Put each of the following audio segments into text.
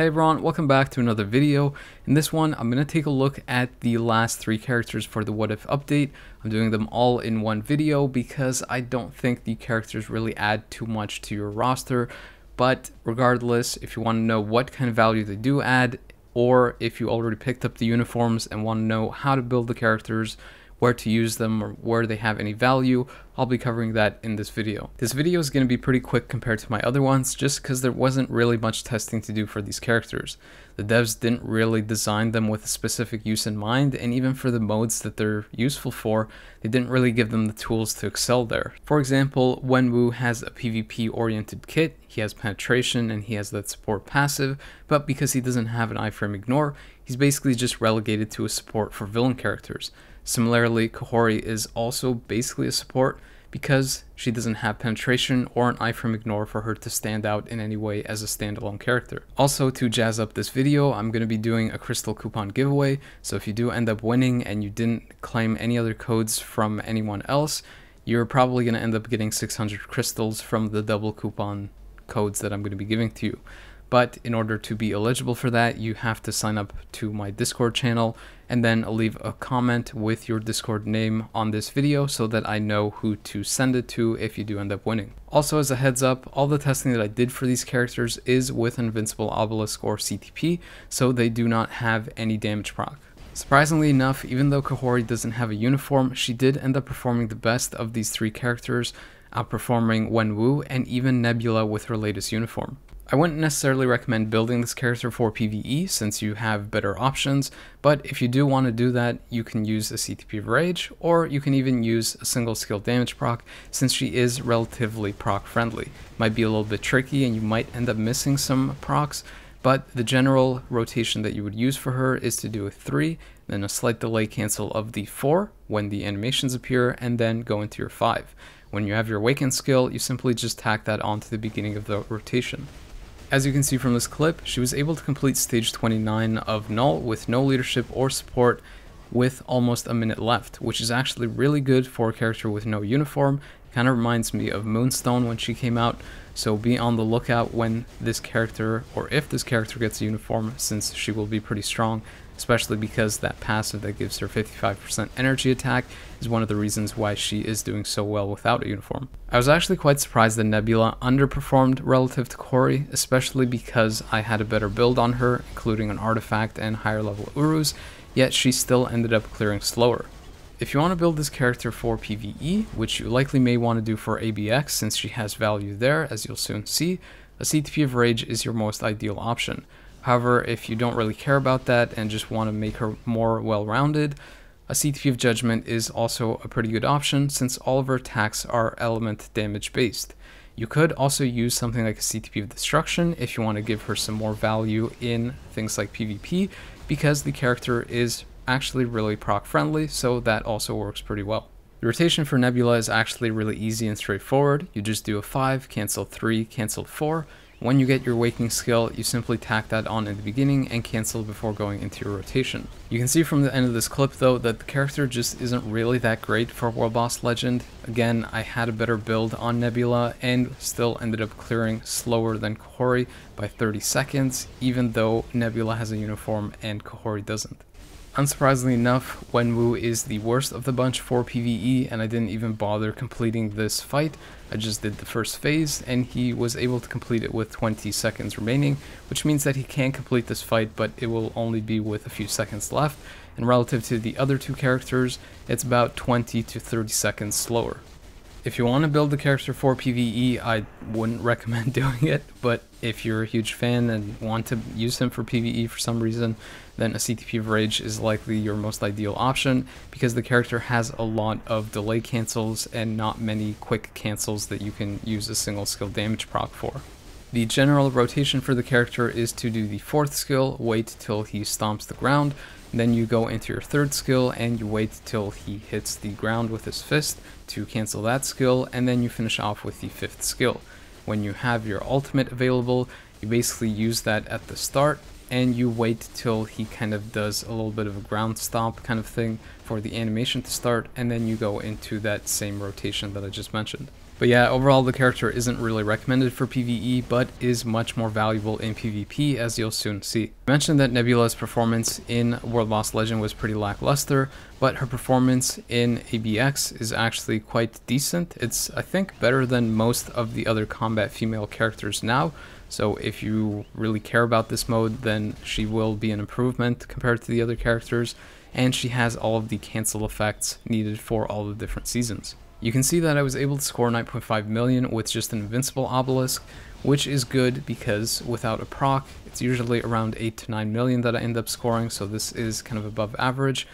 Hey everyone, welcome back to another video. In this one, I'm going to take a look at the last 3 characters for the What If update. I'm doing them all in one video because I don't think the characters really add too much to your roster. But regardless, if you want to know what kind of value they do add, or if you already picked up the uniforms and want to know how to build the characters, where to use them, or where they have any value, I'll be covering that in this video. This video is going to be pretty quick compared to my other ones, just because there wasn't really much testing to do for these characters. The devs didn't really design them with a specific use in mind, and even for the modes that they're useful for, they didn't really give them the tools to excel there. For example, Wenwu has a PvP oriented kit, he has penetration and he has that support passive, but because he doesn't have an iframe ignore, he's basically just relegated to a support for villain characters. Similarly, Kahhori is also basically a support because she doesn't have penetration or an iframe ignore for her to stand out in any way as a standalone character. Also, to jazz up this video, I'm going to be doing a crystal coupon giveaway, so if you do end up winning and you didn't claim any other codes from anyone else, you're probably going to end up getting 600 crystals from the double coupon codes that I'm going to be giving to you. But in order to be eligible for that, you have to sign up to my Discord channel and then leave a comment with your Discord name on this video so that I know who to send it to if you do end up winning. Also, as a heads up, all the testing that I did for these characters is with Invincible Obelisk or CTP, so they do not have any damage proc. Surprisingly enough, even though Kahhori doesn't have a uniform, she did end up performing the best of these 3 characters, outperforming Wenwu and even Nebula with her latest uniform. I wouldn't necessarily recommend building this character for PvE since you have better options, but if you do want to do that, you can use a CTP of Rage, or you can even use a single skill damage proc since she is relatively proc friendly. Might be a little bit tricky and you might end up missing some procs, but the general rotation that you would use for her is to do a 3, then a slight delay cancel of the 4 when the animations appear, and then go into your 5. When you have your Awaken skill, you simply just tack that onto the beginning of the rotation. As you can see from this clip, she was able to complete stage 29 of Null with no leadership or support with almost a minute left, which is actually really good for a character with no uniform. Kind of reminds me of Moonstone when she came out, so be on the lookout when this character, or if this character gets a uniform, since she will be pretty strong, especially because that passive that gives her 55% energy attack is one of the reasons why she is doing so well without a uniform. I was actually quite surprised that Nebula underperformed relative to Kahhori, especially because I had a better build on her, including an artifact and higher level Urus, yet she still ended up clearing slower. If you want to build this character for PvE, which you likely may want to do for ABX since she has value there, as you'll soon see, a CTP of Rage is your most ideal option. However, if you don't really care about that and just want to make her more well-rounded, a CTP of Judgment is also a pretty good option since all of her attacks are element damage based. You could also use something like a CTP of Destruction if you want to give her some more value in things like PvP, because the character is actually really proc friendly, so that also works pretty well. The rotation for Nebula is actually really easy and straightforward. You just do a 5, cancel 3, cancel 4. When you get your Waking skill, you simply tack that on in the beginning and cancel before going into your rotation. You can see from the end of this clip though that the character just isn't really that great for World Boss Legend. Again, I had a better build on Nebula and still ended up clearing slower than Kahhori by 30 seconds, even though Nebula has a uniform and Kahhori doesn't. Unsurprisingly enough, Wenwu is the worst of the bunch for PvE, and I didn't even bother completing this fight. I just did the first phase, and he was able to complete it with 20 seconds remaining, which means that he can complete this fight, but it will only be with a few seconds left, and relative to the other 2 characters, it's about 20 to 30 seconds slower. If you want to build the character for PvE, I wouldn't recommend doing it, but if you're a huge fan and want to use him for PvE for some reason, then a CTP of Rage is likely your most ideal option because the character has a lot of delay cancels and not many quick cancels that you can use a single skill damage proc for. The general rotation for the character is to do the 4th skill, wait till he stomps the ground, then you go into your 3rd skill and you wait till he hits the ground with his fist to cancel that skill, and then you finish off with the 5th skill. When you have your ultimate available, you basically use that at the start and you wait till he kind of does a little bit of a ground stomp kind of thing for the animation to start, and then you go into that same rotation that I just mentioned. But yeah, overall the character isn't really recommended for PvE, but is much more valuable in PvP, as you'll soon see. I mentioned that Nebula's performance in World Lost Legend was pretty lackluster, but her performance in ABX is actually quite decent. It's, I think, better than most of the other combat female characters now, so if you really care about this mode, then she will be an improvement compared to the other characters, and she has all of the cancel effects needed for all the different seasons. You can see that I was able to score 9.5 million with just an invincible obelisk, which is good because without a proc, it's usually around 8 to 9 million that I end up scoring, so this is kind of above average.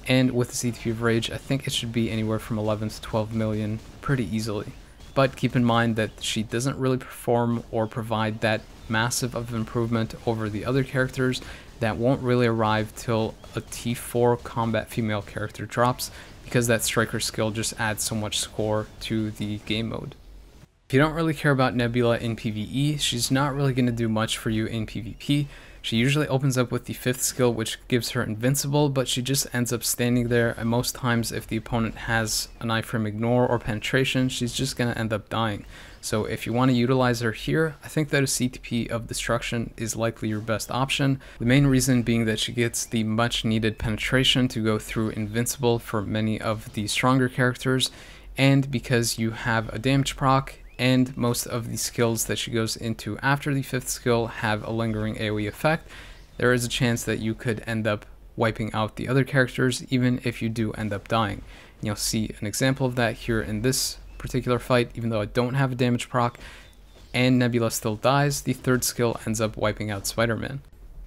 And with the CTP of Rage, I think it should be anywhere from 11 to 12 million pretty easily. But keep in mind that she doesn't really perform or provide that massive of improvement over the other characters that won't really arrive till a T4 combat female character drops, because that striker skill just adds so much score to the game mode. If you don't really care about Nebula in PvE, she's not really going to do much for you in PvP. She usually opens up with the 5th skill, which gives her invincible, but she just ends up standing there, and most times if the opponent has an iframe ignore or penetration, she's just going to end up dying. So if you want to utilize her here, I think that a CTP of Destruction is likely your best option. The main reason being that she gets the much needed penetration to go through invincible for many of the stronger characters, and because you have a damage proc, and most of the skills that she goes into after the 5th skill have a lingering AoE effect, there is a chance that you could end up wiping out the other characters even if you do end up dying. And you'll see an example of that here in this particular fight. Even though I don't have a damage proc and Nebula still dies, the 3rd skill ends up wiping out Spider-Man.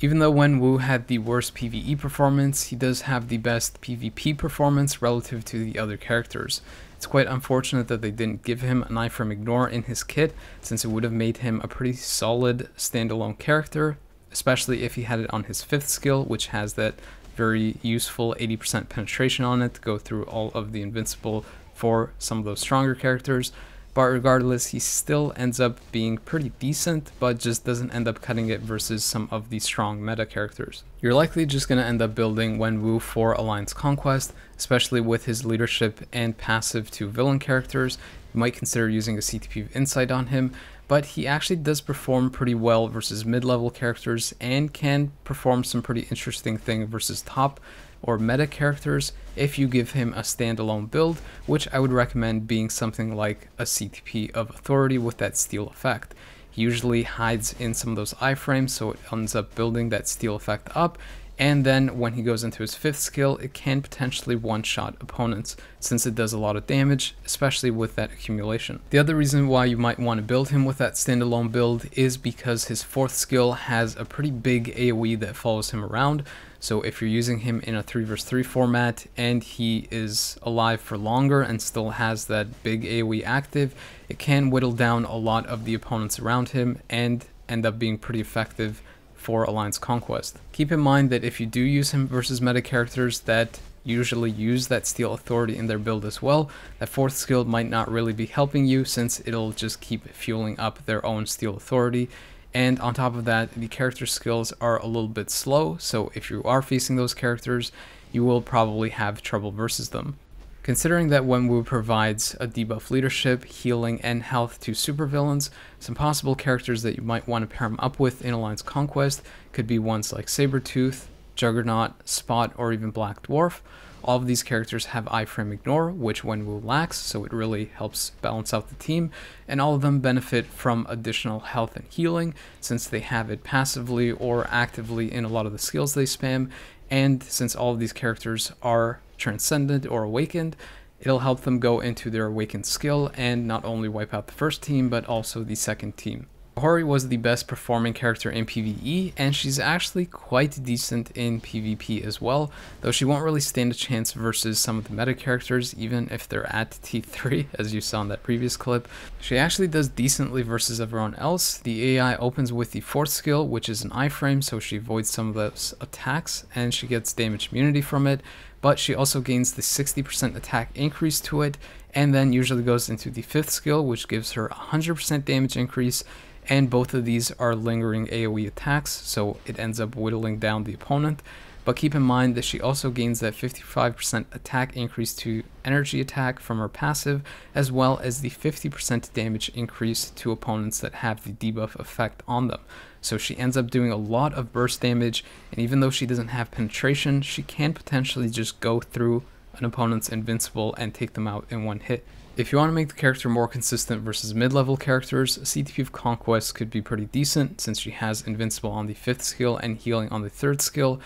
Even though Wenwu had the worst PvE performance, he does have the best PvP performance relative to the other characters. It's quite unfortunate that they didn't give him an iframe ignore in his kit, since it would have made him a pretty solid standalone character, especially if he had it on his 5th skill, which has that very useful 80% penetration on it to go through all of the invincible for some of those stronger characters. But regardless, he still ends up being pretty decent, but just doesn't end up cutting it versus some of the strong meta characters. You're likely just going to end up building Wenwu for Alliance Conquest, especially with his leadership and passive to villain characters. You might consider using a CTP of Insight on him, but he actually does perform pretty well versus mid-level characters and can perform some pretty interesting things versus top or meta characters if you give him a standalone build, which I would recommend being something like a CTP of Authority with that steal effect. He usually hides in some of those iframes, so it ends up building that steal effect up, and then when he goes into his 5th skill, it can potentially one-shot opponents, since it does a lot of damage, especially with that accumulation. The other reason why you might want to build him with that standalone build is because his 4th skill has a pretty big AoE that follows him around. So if you're using him in a 3 vs 3 format and he is alive for longer and still has that big AoE active, it can whittle down a lot of the opponents around him and end up being pretty effective for Alliance Conquest. Keep in mind that if you do use him versus meta characters that usually use that Steal Authority in their build as well, that 4th skill might not really be helping you, since it'll just keep fueling up their own Steal Authority. And on top of that, the character skills are a little bit slow, so if you are facing those characters, you will probably have trouble versus them. Considering that Wenwu provides a debuff leadership, healing, and health to supervillains, some possible characters that you might want to pair him up with in Alliance Conquest could be ones like Sabretooth, Juggernaut, Spot, or even Black Dwarf. All of these characters have iframe ignore, which Wenwu lacks, so it really helps balance out the team, and all of them benefit from additional health and healing, since they have it passively or actively in a lot of the skills they spam, and since all of these characters are transcended or awakened, it'll help them go into their awakened skill and not only wipe out the first team, but also the second team. Kahhori was the best performing character in PvE, and she's actually quite decent in PvP as well, though she won't really stand a chance versus some of the meta characters, even if they're at T3, as you saw in that previous clip. She actually does decently versus everyone else. The AI opens with the 4th skill, which is an iframe, so she avoids some of those attacks, and she gets damage immunity from it, but she also gains the 60% attack increase to it, and then usually goes into the 5th skill, which gives her 100% damage increase, and both of these are lingering AoE attacks, so it ends up whittling down the opponent. but keep in mind that she also gains that 55% attack increase to energy attack from her passive, as well as the 50% damage increase to opponents that have the debuff effect on them. So she ends up doing a lot of burst damage, and even though she doesn't have penetration, she can potentially just go through an opponent's invincible and take them out in one hit. If you want to make the character more consistent versus mid-level characters, a CTP of Conquest could be pretty decent since she has Invincible on the 5th skill and Healing on the 3rd skill,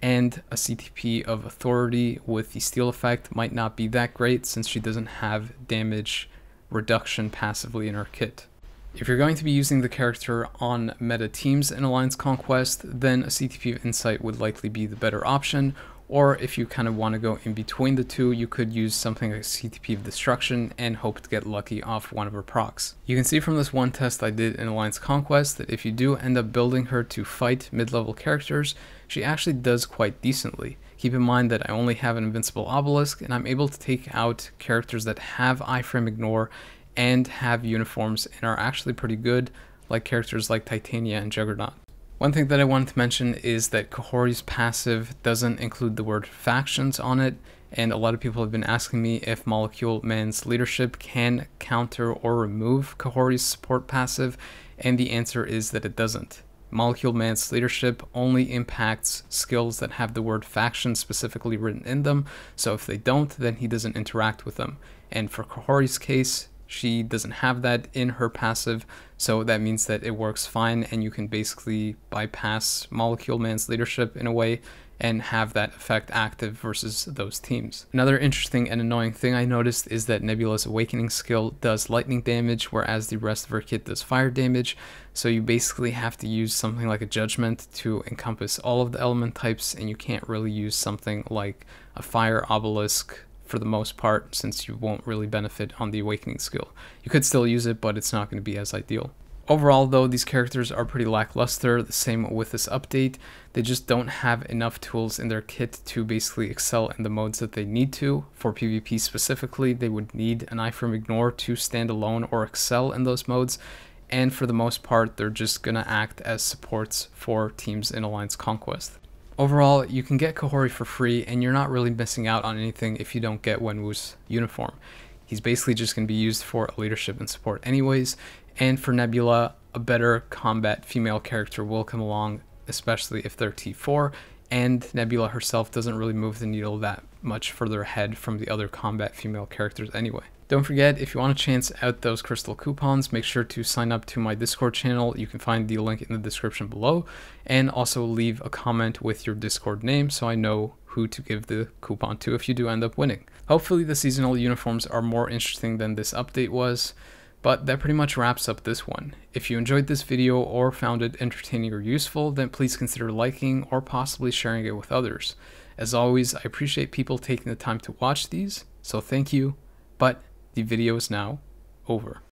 and a CTP of Authority with the Steel effect might not be that great since she doesn't have damage reduction passively in her kit. If you're going to be using the character on meta teams in Alliance Conquest, then a CTP of Insight would likely be the better option, or if you kind of want to go in between the two, you could use something like CTP of Destruction and hope to get lucky off one of her procs. You can see from this one test I did in Alliance Conquest that if you do end up building her to fight mid-level characters, she actually does quite decently. Keep in mind that I only have an Invincible Obelisk, and I'm able to take out characters that have iframe ignore and have uniforms and are actually pretty good, like characters like Titania and Juggernaut. One thing that I wanted to mention is that Kahhori's passive doesn't include the word factions on it, and a lot of people have been asking me if Molecule Man's Leadership can counter or remove Kahhori's support passive, and the answer is that it doesn't. Molecule Man's Leadership only impacts skills that have the word faction specifically written in them, so if they don't, then he doesn't interact with them. And for Kahhori's case, she doesn't have that in her passive, so that means that it works fine and you can basically bypass Molecule Man's Leadership in a way and have that effect active versus those teams. Another interesting and annoying thing I noticed is that Nebula's Awakening skill does lightning damage, whereas the rest of her kit does fire damage, so you basically have to use something like a Judgment to encompass all of the element types, and you can't really use something like a Fire Obelisk for the most part, since you won't really benefit on the Awakening skill. You could still use it, but it's not going to be as ideal. Overall though, these characters are pretty lackluster, the same with this update. They just don't have enough tools in their kit to basically excel in the modes that they need to. For PvP specifically, they would need an iframe ignore to stand alone or excel in those modes, and for the most part, they're just gonna act as supports for teams in Alliance Conquest. Overall, you can get Kahhori for free, and you're not really missing out on anything if you don't get Wenwu's uniform. He's basically just going to be used for leadership and support anyways, and for Nebula, a better combat female character will come along, especially if they're T4, and Nebula herself doesn't really move the needle that much further ahead from the other combat female characters anyway. Don't forget, if you want to chance out those crystal coupons, make sure to sign up to my Discord channel. You can find the link in the description below, and also leave a comment with your Discord name so I know who to give the coupon to if you do end up winning. Hopefully the seasonal uniforms are more interesting than this update was, but that pretty much wraps up this one. If you enjoyed this video or found it entertaining or useful, then please consider liking or possibly sharing it with others. As always, I appreciate people taking the time to watch these, so thank you, but the video is now over.